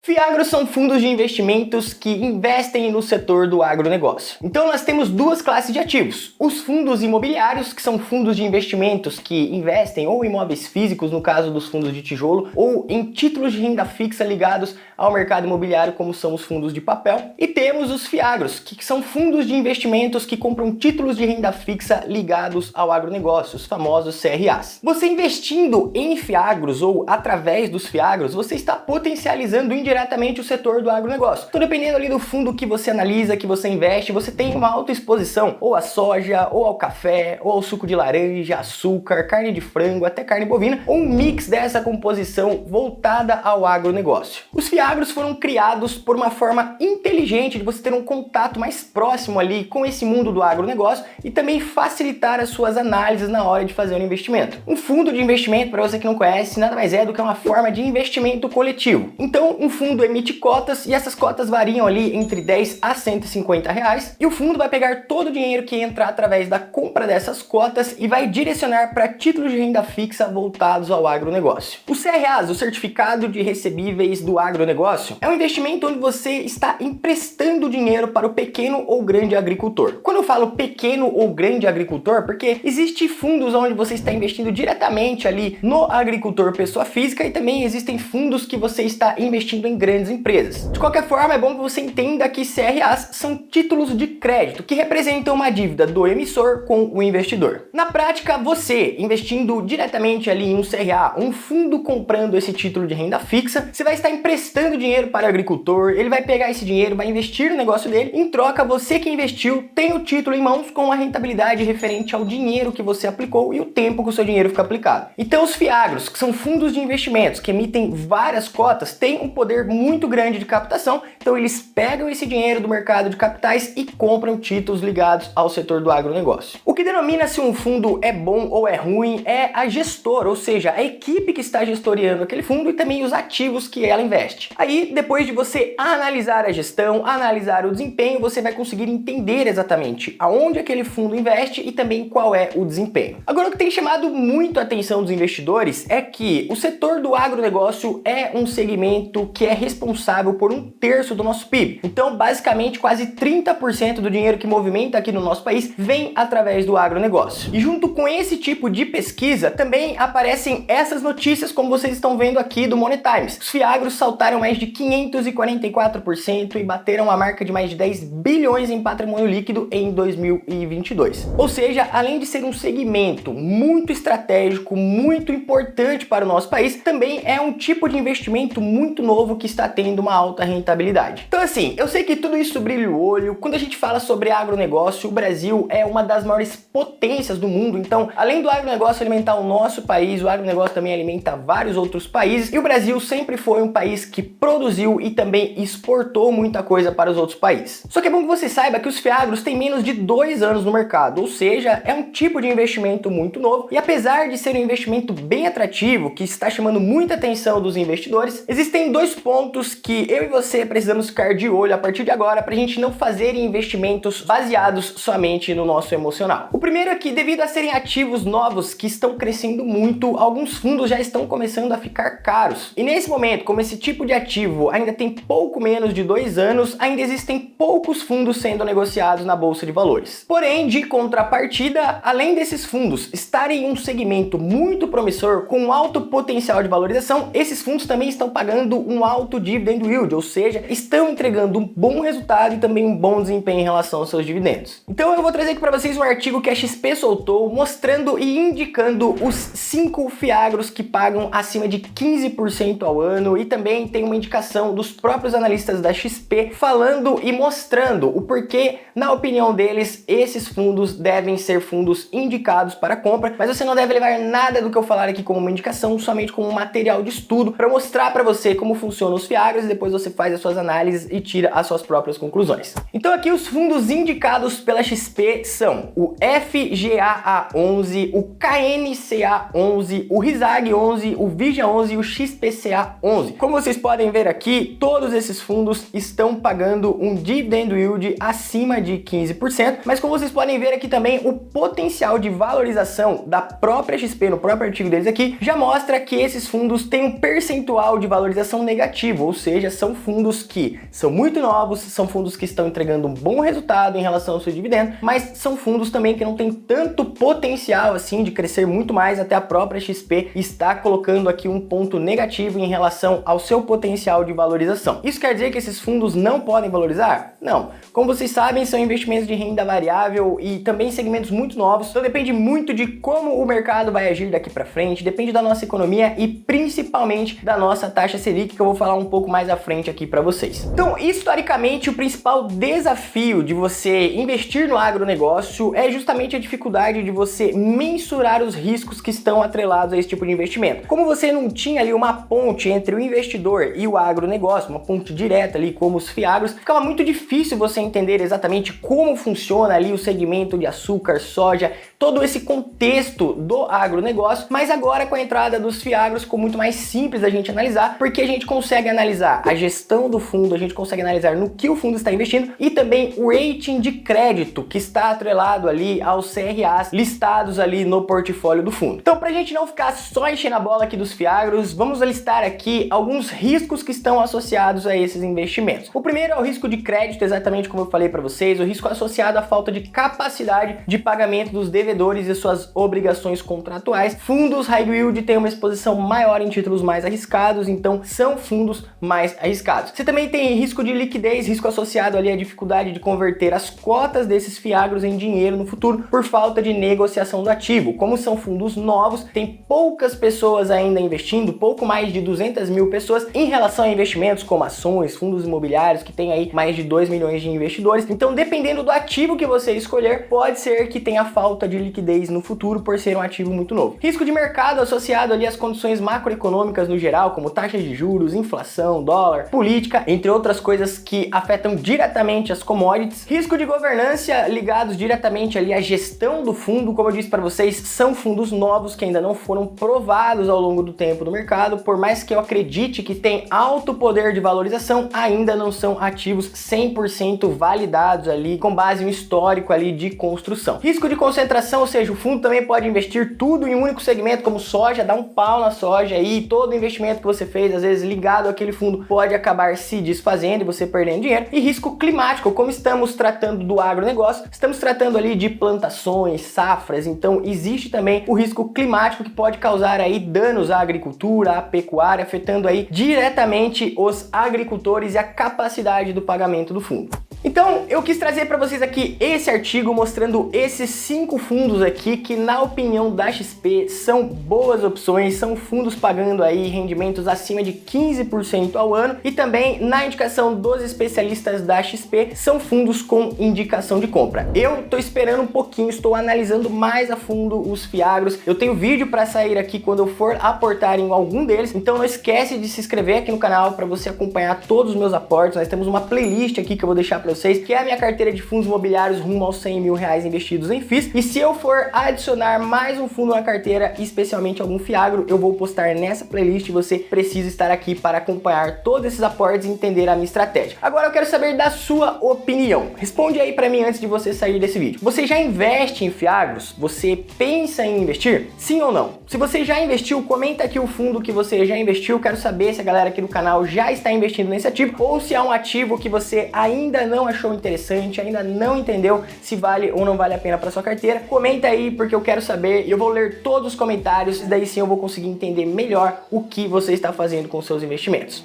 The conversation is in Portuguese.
Fiagros são fundos de investimentos que investem no setor do agronegócio. Então nós temos duas classes de ativos. Os fundos imobiliários, que são fundos de investimentos que investem ou em imóveis físicos, no caso dos fundos de tijolo, ou em títulos de renda fixa ligados ao mercado imobiliário, como são os fundos de papel. E temos os fiagros, que são fundos de investimentos que compram títulos de renda fixa ligados ao agronegócio, os famosos CRAs. Você investindo em fiagros ou através dos fiagros, você está potencializando indiretamente o setor do agronegócio. Então, dependendo ali do fundo que você analisa, que você investe, você tem uma alta exposição ou à soja, ou ao café, ou ao suco de laranja, açúcar, carne de frango, até carne bovina, ou um mix dessa composição voltada ao agronegócio. Os fiagros foram criados por uma forma inteligente de você ter um contato mais próximo ali com esse mundo do agronegócio e também facilitar as suas análises na hora de fazer um investimento. Um fundo de investimento, para você que não conhece, nada mais é do que uma forma de investimento coletivo. Então, um fundo emite cotas e essas cotas variam ali entre 10 a 150 reais e o fundo vai pegar todo o dinheiro que entrar através da compra dessas cotas e vai direcionar para títulos de renda fixa voltados ao agronegócio. Os CRAs, o Certificado de Recebíveis do Agronegócio, é um investimento onde você está emprestando dinheiro para o pequeno ou grande agricultor. Quando eu falo pequeno ou grande agricultor, porque existem fundos onde você está investindo diretamente ali no agricultor pessoa física e também existem fundos que você está investindo em grandes empresas. De qualquer forma, é bom que você entenda que CRAs são títulos de crédito que representam uma dívida do emissor com o investidor. Na prática, você investindo diretamente ali em um CRA, um fundo comprando esse título de renda fixa, você vai estar emprestando dinheiro para o agricultor, ele vai pegar esse dinheiro, vai investir no negócio dele, em troca você que investiu tem o título em mãos com a rentabilidade referente ao dinheiro que você aplicou e o tempo que o seu dinheiro fica aplicado. Então os fiagros, que são fundos de investimentos que emitem várias cotas, têm um poder muito grande de captação, então eles pegam esse dinheiro do mercado de capitais e compram títulos ligados ao setor do agronegócio. O que denomina se um fundo é bom ou é ruim é a gestora, ou seja, a equipe que está gestoriando aquele fundo e também os ativos que ela investe. Aí, depois de você analisar a gestão, analisar o desempenho, você vai conseguir entender exatamente aonde aquele fundo investe e também qual é o desempenho. Agora, o que tem chamado muito a atenção dos investidores é que o setor do agronegócio é um segmento que é responsável por 1/3 do nosso PIB. Então, basicamente, quase 30% do dinheiro que movimenta aqui no nosso país vem através do agronegócio. E junto com esse tipo de pesquisa, também aparecem essas notícias, como vocês estão vendo aqui do Money Times. Os fiagros saltaram mais de 544% e bateram a marca de mais de 10 bilhões em patrimônio líquido em 2022. Ou seja, além de ser um segmento muito estratégico, muito importante para o nosso país, também é um tipo de investimento muito novo que está tendo uma alta rentabilidade. Então assim, eu sei que tudo isso brilha o olho. Quando a gente fala sobre agronegócio, o Brasil é uma das maiores potências do mundo. Então, além do agronegócio alimentar o nosso país, o agronegócio também alimenta vários outros países e o Brasil sempre foi um país que produziu e também exportou muita coisa para os outros países. Só que é bom que você saiba que os fiagros têm menos de 2 anos no mercado, ou seja, é um tipo de investimento muito novo e apesar de ser um investimento bem atrativo, que está chamando muita atenção dos investidores, existem 2 pontos que eu e você precisamos ficar de olho a partir de agora para a gente não fazer investimentos baseados somente no nosso emocional. O primeiro é que, devido a serem ativos novos que estão crescendo muito, alguns fundos já estão começando a ficar caros. E nesse momento, como esse tipo de ativo ainda tem pouco menos de 2 anos, ainda existem poucos fundos sendo negociados na Bolsa de Valores. Porém, de contrapartida, além desses fundos estarem em um segmento muito promissor, com um alto potencial de valorização, esses fundos também estão pagando um alto dividend yield, ou seja, estão entregando um bom resultado e também um bom desempenho em relação aos seus dividendos. Então eu vou trazer aqui para vocês um artigo que a XP soltou, mostrando e indicando os 5 fiagros que pagam acima de 15% ao ano e também tem uma indicação dos próprios analistas da XP falando e mostrando o porquê, na opinião deles, esses fundos devem ser fundos indicados para compra, mas você não deve levar nada do que eu falar aqui como uma indicação, somente como um material de estudo para mostrar para você como funcionam os fiagros e depois você faz as suas análises e tira as suas próprias conclusões. Então aqui os fundos indicados pela XP são o FGAA11, o KNCA11, o RISAG11, o VIGA11 e o XPCA11. Como vocês podem ver aqui, todos esses fundos estão pagando um dividend yield acima de 15%, mas como vocês podem ver aqui também, o potencial de valorização da própria XP, no próprio artigo deles aqui, já mostra que esses fundos têm um percentual de valorização negativo negativo, ou seja, são fundos que são muito novos, são fundos que estão entregando um bom resultado em relação ao seu dividendo, mas são fundos também que não tem tanto potencial assim de crescer muito mais, até a própria XP está colocando aqui um ponto negativo em relação ao seu potencial de valorização. Isso quer dizer que esses fundos não podem valorizar? Não. Como vocês sabem, são investimentos de renda variável e também segmentos muito novos, então depende muito de como o mercado vai agir daqui para frente, depende da nossa economia e principalmente da nossa taxa Selic, que eu vou falar um pouco mais à frente aqui para vocês. Então, historicamente, o principal desafio de você investir no agronegócio é justamente a dificuldade de você mensurar os riscos que estão atrelados a esse tipo de investimento. Como você não tinha ali uma ponte entre o investidor e o agronegócio, uma ponte direta ali como os fiagros, ficava muito difícil você entender exatamente como funciona ali o segmento de açúcar, soja, todo esse contexto do agronegócio, mas agora com a entrada dos fiagros ficou muito mais simples a gente analisar, porque a gente consegue analisar a gestão do fundo, a gente consegue analisar no que o fundo está investindo e também o rating de crédito que está atrelado ali aos CRAs listados ali no portfólio do fundo. Então, para a gente não ficar só enchendo a bola aqui dos fiagros, vamos listar aqui alguns riscos que estão associados a esses investimentos. O primeiro é o risco de crédito, exatamente como eu falei para vocês, o risco associado à falta de capacidade de pagamento dos devedores e suas obrigações contratuais. Fundos high yield têm uma exposição maior em títulos mais arriscados, então são fundos mais arriscados. Você também tem risco de liquidez, risco associado ali à dificuldade de converter as cotas desses fiagros em dinheiro no futuro por falta de negociação do ativo. Como são fundos novos, tem poucas pessoas ainda investindo, pouco mais de 200 mil pessoas em relação a investimentos como ações, fundos imobiliários, que tem aí mais de 2 milhões de investidores. Então, dependendo do ativo que você escolher, pode ser que tenha falta de liquidez no futuro por ser um ativo muito novo. Risco de mercado associado ali às condições macroeconômicas no geral, como taxas de juros, inflação, dólar, política, entre outras coisas que afetam diretamente as commodities. Risco de governança ligados diretamente ali à gestão do fundo, como eu disse para vocês, são fundos novos que ainda não foram provados ao longo do tempo no mercado, por mais que eu acredite que tem alto poder de valorização, ainda não são ativos 100% validados ali com base no histórico ali de construção. Risco de concentração, ou seja, o fundo também pode investir tudo em um único segmento, como soja, dar um pau na soja e todo investimento que você fez, às vezes ligado àquele fundo, pode acabar se desfazendo e você perdendo dinheiro. E risco climático, como estamos tratando do agronegócio, estamos tratando ali de plantações, safras, então existe também o risco climático que pode causar aí danos à agricultura, à pecuária, afetando aí diretamente os agricultores e a capacidade do pagamento do fundo. Então, eu quis trazer para vocês aqui esse artigo mostrando esses 5 fundos aqui que, na opinião da XP, são boas opções, são fundos pagando aí rendimentos acima de 15% ao ano e também, na indicação dos especialistas da XP, são fundos com indicação de compra. Eu tô esperando um pouquinho, estou analisando mais a fundo os fiagros. Eu tenho vídeo para sair aqui quando eu for aportar em algum deles, então não esquece de se inscrever aqui no canal para você acompanhar todos os meus aportes. Nós temos uma playlist aqui que eu vou deixar para vocês, que é a minha carteira de fundos imobiliários rumo aos 100 mil reais investidos em FIIs. E se eu for adicionar mais um fundo na carteira, especialmente algum fiagro, eu vou postar nessa playlist e você precisa estar aqui para acompanhar todos esses aportes e entender a minha estratégia. Agora eu quero saber da sua opinião. Responde aí para mim antes de você sair desse vídeo. Você já investe em fiagros? Você pensa em investir? Sim ou não? Se você já investiu, comenta aqui o fundo que você já investiu. Quero saber se a galera aqui do canal já está investindo nesse ativo ou se é um ativo que você ainda não achou interessante, ainda não entendeu se vale ou não vale a pena para sua carteira. Comenta aí porque eu quero saber e eu vou ler todos os comentários e daí sim eu vou conseguir entender melhor o que você está fazendo com seus investimentos.